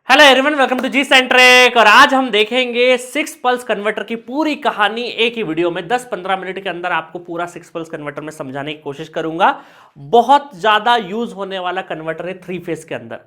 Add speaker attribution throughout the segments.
Speaker 1: Hello everyone, welcome to G centric. और आज हम देखेंगे सिक्स पल्स कन्वर्टर की पूरी कहानी एक ही वीडियो में 10-15 मिनट के अंदर आपको पूरा सिक्स पल्स कन्वर्टर में समझाने की कोशिश करूंगा। बहुत ज्यादा यूज होने वाला कन्वर्टर है थ्री फेज के अंदर।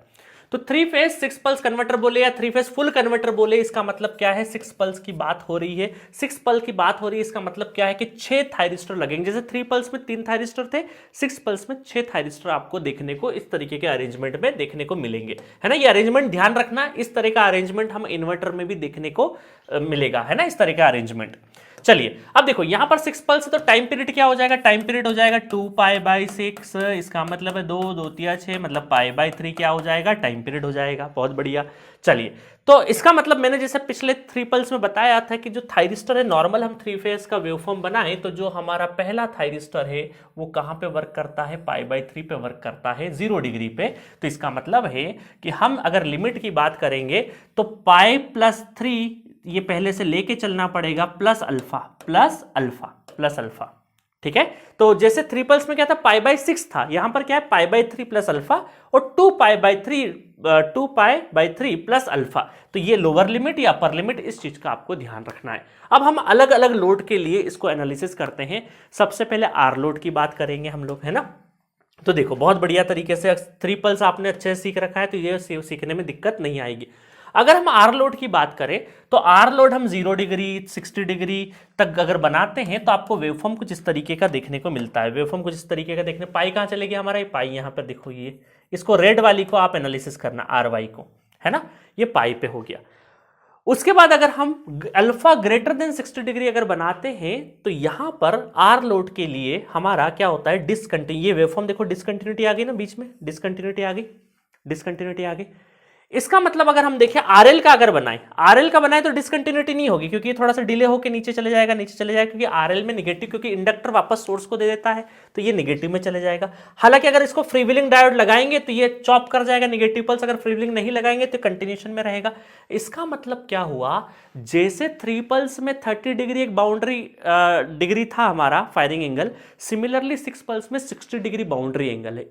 Speaker 1: तो three phase six pulse converter बोले या थ्री फेज फुल कन्वर्टर बोले, इसका मतलब क्या है? सिक्स पल्स की बात हो रही है, सिक्स पल्स की बात हो रही है। इसका मतलब क्या है कि 6 थायरिस्टर लगेंगे। जैसे थ्री पल्स में 3 थायरिस्टर थे, सिक्स पल्स में 6 थायरिस्टर आपको देखने को इस तरीके के अरेंजमेंट में देखने को मिलेंगे, है ना। ये अरेंजमेंट ध्यान रखना, इस तरह का अरेंजमेंट हम इन्वर्टर में भी देखने को मिलेगा, है ना, इस तरह का अरेंजमेंट। चलिए अब देखो यहां पर सिक्स पल्स है तो टाइम पीरियड क्या हो जाएगा? टाइम पीरियड हो जाएगा 2π/6। इसका मतलब है 2 2 तिया 6, मतलब π/3 क्या हो जाएगा? टाइम पीरियड हो जाएगा। बहुत बढ़िया। चलिए तो इसका मतलब मैंने जैसे पिछले थ्री पल्स में बताया था कि जो थायरिस्टर है, नॉर्मल हम थ्री फेज का वेवफॉर्म बनाए तो जो हमारा पहला थायरिस्टर है वो कहां पे वर्क करता है? π/3 पे वर्क करता है, 0 डिग्री पे। तो इसका मतलब है कि हम अगर लिमिट की बात करेंगे तो π+3 ये पहले से लेके चलना पड़ेगा, plus alpha plus alpha plus alpha. ठीक है, तो जैसे थ्री पल्स में क्या था? π/6 था, यहां पर क्या है? π/3 प्लस अल्फा और 2π/3 प्लस अल्फा। तो ये लोअर लिमिट या अपर लिमिट, इस चीज का आपको ध्यान रखना है। अब हम अलग अलग लोड के लिए इसको एनालिसिस करते हैं। सबसे पहले आर लोड की बात करेंगे हम लोग, है ना। तो देखो बहुत बढ़िया तरीके से थ्री पल्स आपने अच्छे से सीख रखा है तो ये सीखने में दिक्कत नहीं आएगी। अगर हम आर लोड की बात करें तो आर लोड हम 0 डिग्री 60 डिग्री तक अगर बनाते हैं तो आपको वेवफॉर्म कुछ इस तरीके का देखने को मिलता है। वेवफॉर्म कुछ इस तरीके का देखने, पाई कहां चलेगी हमारा? ये पाई यहां पर देखो, ये इसको रेड वाली को आप एनालिसिस करना, आर वाई को, है ना। ये पाई पे हो गया। उसके बाद अगर हम अल्फा ग्रेटर देन 60 डिग्री अगर बनाते हैं तो यहां पर आर लोड के लिए हमारा क्या होता है? डिसकंटिन्यू। ये वेवफॉर्म देखो, डिसकंटिन्यूटी आ गई ना बीच में, डिसकंटिन्यूटी आ गई, डिसकंटिन्यूटी आ गई। इसका मतलब अगर हम देखें आरएल का अगर बनाएं, आरएल का बनाएं तो डिसकंटिन्यूटी नहीं होगी क्योंकि थोड़ा सा डिले होकर नीचे चले जाएगा, नीचे चले जाएगा, क्योंकि आरएल में निगेटिव, क्योंकि इंडक्टर वापस सोर्स को दे देता है तो ये निगेटिव में चले जाएगा। हालांकि अगर इसको फ्रीव्हीलिंग डायोड लगाएंगे तो ये चॉप कर जाएगा निगेटिव पल्स, अगर फ्रीव्हीलिंग नहीं लगाएंगे तो कंटिन्यूएशन में रहेगा। इसका मतलब क्या हुआ? जैसे थ्री पल्स में 30 डिग्री एक बाउंड्री डिग्री था हमारा firing angle, similarly six pulse में 60 डिग्री बाउंड्री एंगल है।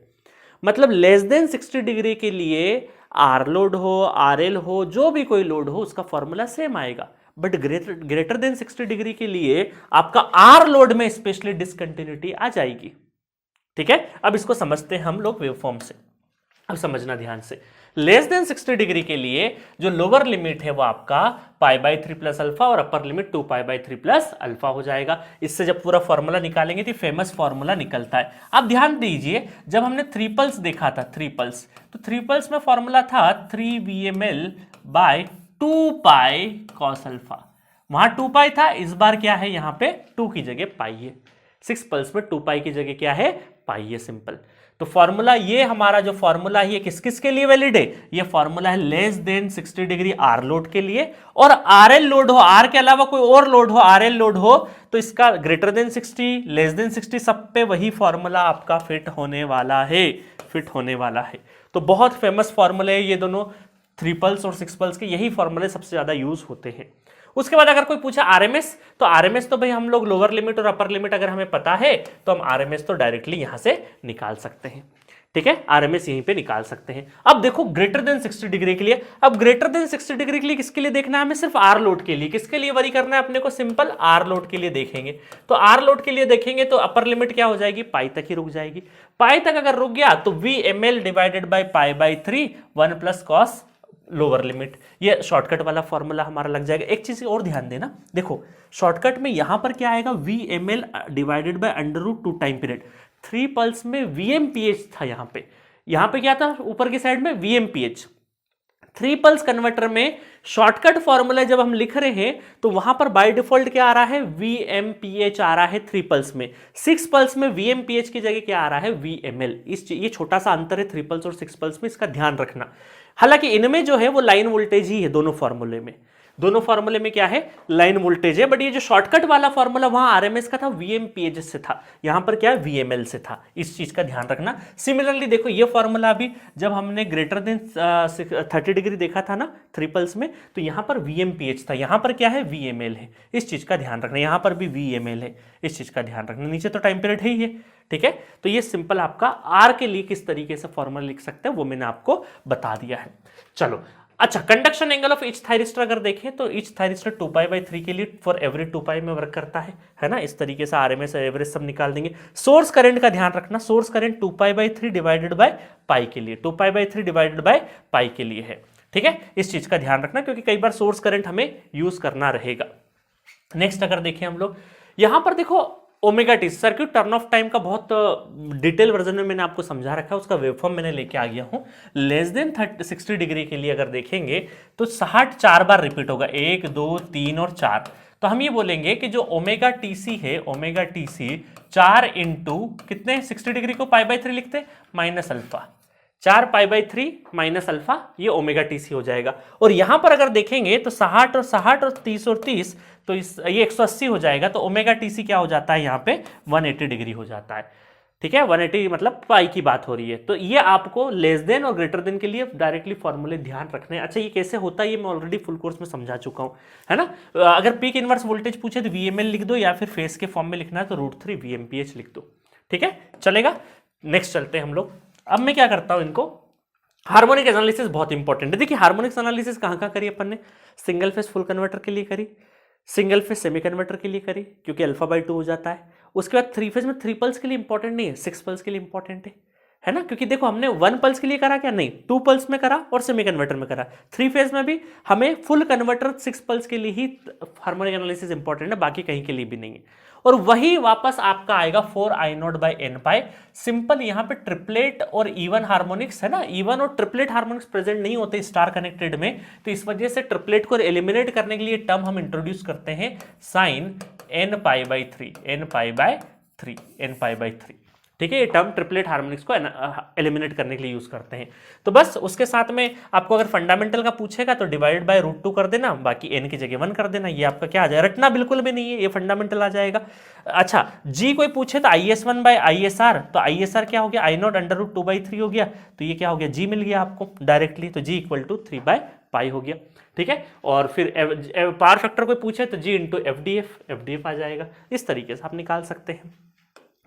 Speaker 1: मतलब लेस देन 60 डिग्री के लिए आर लोड हो, आरएल हो, जो भी कोई लोड हो, उसका फॉर्मूला सेम आएगा। बट ग्रेटर देन 60 डिग्री के लिए आपका आर लोड में स्पेशली डिसकंटिन्यूटी आ जाएगी। ठीक है, अब इसको समझते हैं हम लोग वेवफॉर्म से। अब समझना ध्यान से, लेस देन 60 डिग्री के लिए जो लोअर लिमिट है वो आपका π/3 प्लस अल्फा और अपर लिमिट 2π/3 प्लस अल्फा हो जाएगा। इससे जब पूरा फॉर्मूला निकालेंगे तो फेमस फॉर्मूला निकलता है। अब ध्यान दीजिए, जब हमने थ्री पल्स देखा था, थ्री पल्स, तो थ्री पल्स में फॉर्मूला था 3 VML/2π cos अल्फा। वहां 2π था, इस बार क्या है? यहां पे 2 की जगह पाई है। सिक्स पल्स में 2π की जगह क्या है? पाई है, सिंपल। तो फॉर्मूला ये हमारा जो फॉर्मूला है ये किस किस के लिए वैलिड है? ये फॉर्मूला है less than 60 degree or load के लिए, और आरएल लोड हो, आर के अलावा कोई और लोड हो, आरएल लोड हो तो इसका ग्रेटर देन 60 लेस देन 60 सब पे वही फॉर्मूला आपका फिट होने वाला है, फिट होने वाला है। तो बहुत फेमस फॉर्मूले है ये दोनों, थ्री पल्स और सिक्स पल्स के, यही फॉर्मूले सबसे ज्यादा यूज होते हैं। उसके बाद अगर कोई पूछा आरएमएस, तो आरएमएस तो भाई हम लोग लोअर लिमिट और अपर लिमिट अगर हमें पता है तो हम आरएमएस तो डायरेक्टली यहां से निकाल सकते हैं। ठीक है, आरएमएस यहीं पे निकाल सकते हैं। अब देखो ग्रेटर देन 60 डिग्री के लिए, अब ग्रेटर देन 60 डिग्री के लिए किसके लिए देखना है हमें? सिर्फ आर लोड के लिए। किसके लिए वरी करना है अपने को? सिंपल आर लोड के लिए देखेंगे। तो आर लोड के लिए देखेंगे तो अपर लिमिट क्या हो जाएगी? पाई तक ही रुक जाएगी। पाई तक अगर रुक गया तो VML divided by π/3 1 plus cos lower limit, ये शॉर्टकट वाला फॉर्मूला हमारा लग जाएगा। एक चीज और ध्यान देना, देखो शॉर्टकट में यहां पर क्या आएगा? VML divided by √2 time period. Three pulse में VMPH था, यहां पे क्या था? ऊपर की साइड में VMPH। थ्री पल्स कन्वर्टर में शॉर्टकट फॉर्मूला जब हम लिख रहे हैं तो वहां पर बाय डिफॉल्ट क्या आ रहा है? VMPH आ रहा है थ्री पल्स में। सिक्स पल्स में VMPH की जगह क्या आ रहा है? VML। ये छोटा सा अंतर है थ्री पल्स और सिक्स पल्स में, इसका ध्यान रखना। हालांकि इनमें जो है वो लाइन वोल्टेज ही है दोनों फॉर्मूले में, दोनों फॉर्मूले में क्या है? लाइन वोल्टेज है। बट ये जो शॉर्टकट वाला फॉर्मूला वहां आरएमएस का था, VMPH से था, यहां पर क्या है? VML से था। इस चीज का ध्यान रखना। सिमिलरली देखो ये फॉर्मूला भी जब हमने ग्रेटर देन 30 डिग्री देखा था ना थ्री पल्स में, तो यहां पर VMPH था, यहां पर क्या है? VML है। इस चीज का ध्यान रखना, यहां पर भी VML है, इस चीज का ध्यान रखना। नीचे तो टाइम पीरियड है ही है। ठीक है, तो ये सिंपल आपका आर के लिए किस तरीके से फॉर्मूला लिख सकते हैं वो मैंने आपको बता दिया है। चलो अच्छा, conduction angle of each thyristor अगर देखें तो ईच थायरिस्टर 2π/3 के लिए फॉर एवरी 2π में वर्क करता है ना। इस तरीके से आरएमएस एवरेज सब निकाल देंगे। सोर्स करंट का ध्यान रखना, source current 2π/3 divided by pi के लिए, 2π/3 डिवाइडेड बाय पाई के लिए है, ठीक है। इस चीज का ध्यान रखना क्योंकि कई बार सोर्स करंट हमें यूज करना रहेगा। नेक्स्ट अगर देखें हम लोग, यहां पर देखो omega T circuit turn off time का बहुत डिटेल वर्जन में मैंने आपको समझा रखा है, उसका वेवफॉर्म मैंने लेके आ गया हूं। लेस देन 60 डिग्री के लिए अगर देखेंगे तो 60 4 बार रिपीट होगा, 1 2 3 और 4। तो हम ये बोलेंगे कि जो ओमेगा टीसी है, ओमेगा टीसी 4 इंटू कितने 60 डिग्री को π/3 लिखते माइनस अल्फा, 4π/3 माइनस अल्फा, ये ओमेगा टीसी हो जाएगा। और यहां पर अगर देखेंगे तो 60 और 60 और 30 और 30 तो ये 180 हो जाएगा। तो ओमेगा टीसी क्या हो जाता है यहाँ पे 180 डिग्री हो जाता है, ठीक है। 180 मतलब पाई की बात हो रही है। तो ये आपको लेस देन और ग्रेटर देन के लिए डायरेक्टली फॉर्मूले ध्यान रखने हैं। अच्छा, ये कैसे होता है ये मैं ऑलरेडी फुल कोर्स में समझा चुका हूं, है ना। अगर पीक इनवर्स वोल्टेज पूछे तो VML लिख दो, या फिर फेस के फॉर्म में लिखना है तो √3 VMPH लिख दो, ठीक है, चलेगा। नेक्स्ट चलते हैं हम लोग। अब मैं क्या करता हूं, इनको हार्मोनिक एनालिसिस बहुत इंपॉर्टेंट है। देखिए हार्मोनिक्स एनालिसिस कहां करी अपन ने, सिंगल फेस फुल कन्वर्टर के लिए करी, सिंगल फेज सेमी कन्वर्टर के लिए करी क्योंकि α/2 हो जाता है। उसके बाद 3 फेज में 3 पल्स के लिए इंपॉर्टेंट नहीं है, 6 पल्स के लिए इंपॉर्टेंट है ना। क्योंकि देखो हमने 1 पल्स के लिए करा क्या, नहीं 2 पल्स में करा और सेमी कन्वर्टर में करा। 3 फेज में भी हमें फुल कन्वर्टर 6 पल्स के लिए ही हार्मोनिक एनालिसिस इंपॉर्टेंट है, बाकी कहीं के लिए भी नहीं है। और वही वापस आपका आएगा 4I0/n पाई। सिंपल, यहां पे ट्रिपलेट और इवन हार्मोनिक्स है ना, इवन और ट्रिपलेट हार्मोनिक्स प्रेजेंट नहीं होते स्टार कनेक्टेड में, तो इस वजह से ट्रिपलेट को एलिमिनेट करने के लिए टर्म हम इंट्रोड्यूस करते हैं sin nπ/3, nπ/3, ठीक है। ये टर्म ट्रिपलेट हार्मोनिक्स को एलिमिनेट करने के लिए यूज करते हैं। तो बस उसके साथ में आपको अगर फंडामेंटल का पूछेगा तो डिवाइड बाय √2 कर देना, बाकी n की जगह 1 कर देना। ये आपका क्या आ जाएगा, रटना बिल्कुल भी नहीं है, ये फंडामेंटल आ जाएगा। अच्छा, जी कोई पूछे तो IS1/ISR, तो ISR क्या हो गया, I0 √2/3 हो गया, तो ये क्या हो गया, जी मिल गया आपको डायरेक्टली, तो जी = 3/पाई हो गया, ठीक है। और फिर पावर फैक्टर कोई पूछे तो जी × FDF आ जाएगा। इस तरीके से आप निकाल सकते हैं,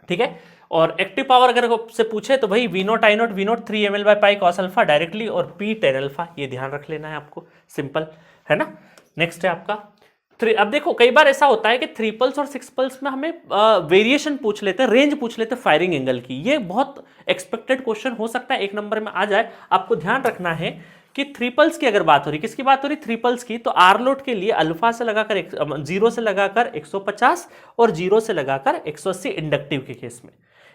Speaker 1: ठीक है। और एक्टिव पावर अगर से पूछे तो भाई V0 I0 V0 3 mL/पाई cos alpha directly, और P tan अल्फा, ये ध्यान रख लेना है आपको, सिंपल है ना। नेक्स्ट है आपका 3। अब देखो कई बार ऐसा होता है कि 3 पल्स और 6 पल्स में हमें वेरिएशन पूछ लेते हैं, रेंज पूछ लेते हैं फायरिंग एंगल की। ये बहुत एक्सपेक्टेड क्वेश्चन हो सकता है, 1 नंबर में आ जाए। आपको ध्यान रखना है कि 3 पल्स की अगर बात हो रही, किसकी बात हो रही, 3 पल्स की, तो आर लोड के लिए अल्फा से लगाकर 0 से लगाकर 150 और 0 से लगाकर 180 इंडक्टिव के केस में।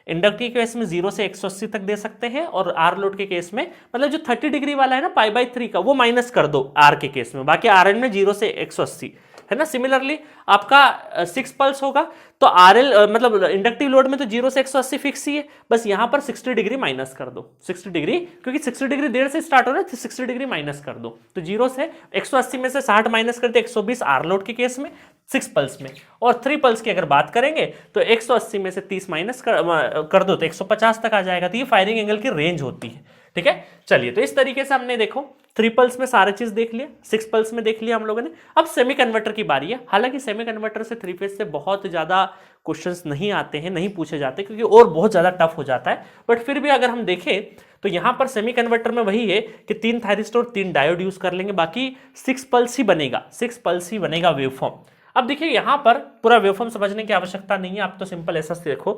Speaker 1: इंडक्टिव के केस में 0 से 180 तक दे सकते हैं, और आर लोड के केस में मतलब जो 30 डिग्री वाला है ना π/3 का, वो माइनस कर दो आर के केस में, बाकी आर एन में 0 से 180 है ना। सिमिलरली आपका 6 पल्स होगा तो RL मतलब इंडक्टिव लोड में तो 0 से 180 फिक्स ही है, बस यहां पर 60 डिग्री माइनस कर दो, 60 डिग्री, क्योंकि 60 डिग्री देर से स्टार्ट हो रहा है, 60 डिग्री माइनस कर दो। तो 0 से 180 में से 60 माइनस करते 120 आर लोड के केस में, 6 पल्स में। और 3 पल्स की अगर बात करेंगे तो 180 में से 30 माइनस कर दो तो 150 तक आ जाएगा। तो ये फायरिंग एंगल की रेंज होती है, ठीक है। चलिए, तो इस तरीके से हमने देखो 3 पल्स में सारे चीज देख लिया, 6 पल्स में देख लिया हम लोगों ने। अब सेमी कन्वर्टर की बारी है। हालांकि सेमी कन्वर्टर से 3 फेज से बहुत ज्यादा क्वेश्चंस नहीं आते हैं, नहीं पूछे जाते, क्योंकि और बहुत ज्यादा टफ हो जाता है। बट फिर भी अगर हम देखें तो यहां पर सेमी कन्वर्टर में वही है कि 3 थायरिस्टर और 3 डायोड यूज कर लेंगे, बाकी 6 पल्स ही बनेगा, 6 पल्स ही बनेगा वेवफॉर्म। अब देखिए यहां पर पूरा वेवफॉर्म समझने की आवश्यकता नहीं है, आप तो सिंपल ऐसा देखो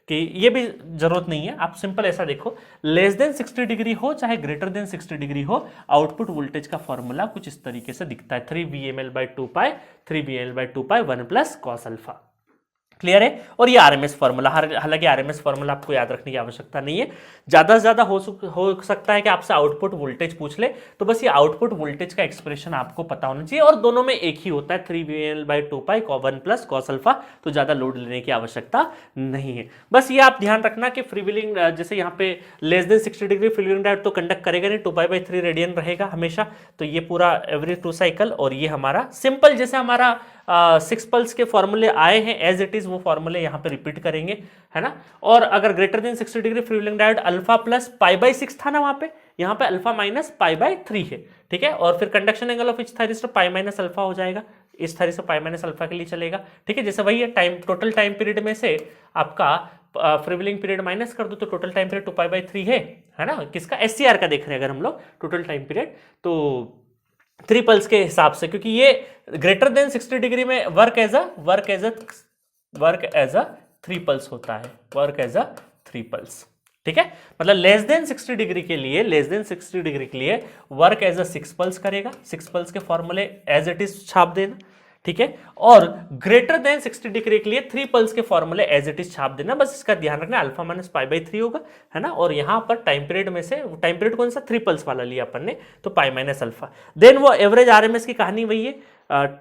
Speaker 1: कि ये भी जरूरत नहीं है, आप सिंपल ऐसा देखो, लेस देन 60 डिग्री हो चाहे ग्रेटर देन 60 डिग्री हो, आउटपुट वोल्टेज का फॉर्मूला कुछ इस तरीके से दिखता है, 3VML/2π 3VML/2π 1 + cos alpha. Clear है। और ये आरएमएस फॉर्मूला, हालांकि आरएमएस फॉर्मूला आपको याद रखने की आवश्यकता नहीं है, ज्यादा से ज्यादा हो सकता है कि आपसे आउटपुट वोल्टेज पूछ ले, तो बस ये आउटपुट वोल्टेज का एक्सप्रेशन आपको पता होना चाहिए, और दोनों में एक ही होता है 3VML/2π 1 + cos अल्फा, तो ज्यादा लोड लेने की आवश्यकता नहीं है। बस ये आप ध्यान रखना कि फ्रीव्हीलिंग, जैसे यहाँ पे less than 60 degree freewheeling diode तो कंडक्ट करेगा नहीं, 2π/3 रेडियन रहेगा हमेशा, तो ये पूरा एवरी 2 साइकिल, और ये हमारा सिंपल जैसे हमारा 6 पल्स के फॉर्मूले आए हैं एज इट इज, वो फॉर्मूले यहां पे रिपीट करेंगे, है ना। और अगर greater than 60 degree freewheeling diode alpha plus π/6 था ना वहां पे, यहां पे अल्फा माइनस π/3 है, ठीक है। और फिर conduction angle of each thyristor π - alpha हो जाएगा, इस थायरिस्टर π - अल्फा के लिए चलेगा, ठीक है। जैसे वही है, टाइम टोटल टाइम पीरियड में से आपका फ्रीव्हीलिंग पीरियड माइनस कर दो तो टोटल टाइम पीरियड 2π/3 है ना। किसका, SCR का देख रहे हैं अगर हम लोग टोटल टाइम पीरियड, तो 3 पल्स के हिसाब से, क्योंकि ये ग्रेटर देन 60 डिग्री में वर्क एज अ 3 पल्स होता है, वर्क एज अ 3 पल्स। ठीक है, मतलब लेस देन 60 डिग्री के लिए वर्क एज अ 6 पल्स करेगा, 6 पल्स के फॉर्मूले एज इट इज छाप देना। ठीक है, और ग्रेटर देन 60 डिग्री के लिए 3 पल्स के फॉर्मूले एज इट इज छाप देना। बस इसका ध्यान रखना, अल्फा माइनस पाई बाई 3 होगा, है ना, और यहां पर टाइम पीरियड में से टाइम पीरियड कौन सा 3 पल्स वाला लिया अपन ने, तो पाई माइनस अल्फा। देन वो एवरेज आरएमएस की कहानी वही है,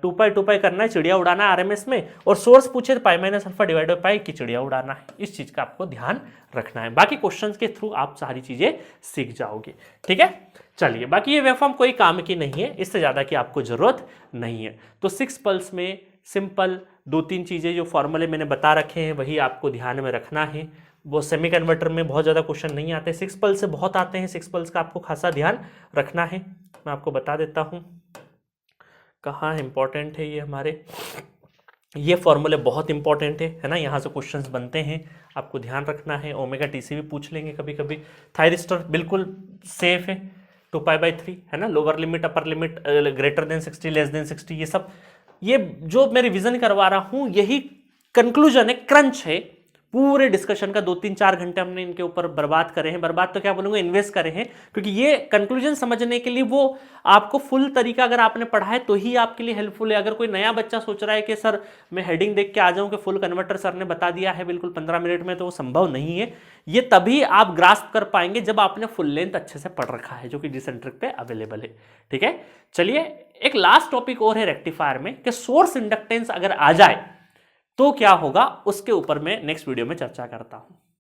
Speaker 1: 2 पाई करना है, चिड़िया उड़ाना है आरएमएस में, और सोर्स पूछे तो pi minus alpha divide by pi की चिड़िया उड़ाना है। इस चीज का आपको ध्यान रखना है, बाकी क्वेश्चंस के थ्रू आप सारी चीजें सीख जाओगे। ठीक है, चलिए, बाकी ये वेवफॉर्म कोई काम की नहीं है, इससे ज्यादा की आपको जरूरत नहीं है। तो 6 पल्स में सिंपल 2-3 चीजें जो फॉर्मूले मैंने बता रखे हैं वही आपको ध्यान में रखना है। वो सेमी कन्वर्टर में बहुत ज्यादा क्वेश्चन नहीं आते, 6 पल्स से बहुत आते हैं, 6 पल्स का आपको खासा ध्यान रखना है। मैं आपको बता देता हूं कहाँ इंपॉर्टेंट है ये हमारे, ये फॉर्मूले बहुत इंपॉर्टेंट है ना, यहाँ से क्वेश्चंस बनते हैं, आपको ध्यान रखना है। ओमेगा टीसी भी पूछ लेंगे कभी कभी। थायरिस्टर बिल्कुल सेफ है, 2 पाई बाई 3, है ना, lower limit upper limit greater than 60 less than 60, ये सब, ये जो मैं रिवीजन करवा रहा हूँ यही कंक्लूजन है, क्रंच है पूरे डिस्कशन का। 2-3-4 घंटे हमने इनके ऊपर बर्बाद करे हैं, बर्बाद तो क्या बोलूंगा, इन्वेस्ट करे हैं, क्योंकि ये कंक्लूजन समझने के लिए वो आपको फुल तरीका अगर आपने पढ़ा है तो ही आपके लिए हेल्पफुल है। अगर कोई नया बच्चा सोच रहा है कि सर मैं हेडिंग देख के आ जाऊं कि फुल कन्वर्टर सर ने बता दिया है बिल्कुल 15 मिनट में, तो वो संभव नहीं है। ये तभी आप ग्रास्प कर पाएंगे जब आपने फुल लेंथ अच्छे से पढ़ रखा है, जो कि डिसेंट्रिक पे अवेलेबल है। ठीक है, चलिए एक लास्ट टॉपिक और है रेक्टिफायर में, कि सोर्स इंडक्टेंस अगर आ जाए तो क्या होगा, उसके ऊपर मैं नेक्स्ट वीडियो में चर्चा करता हूं।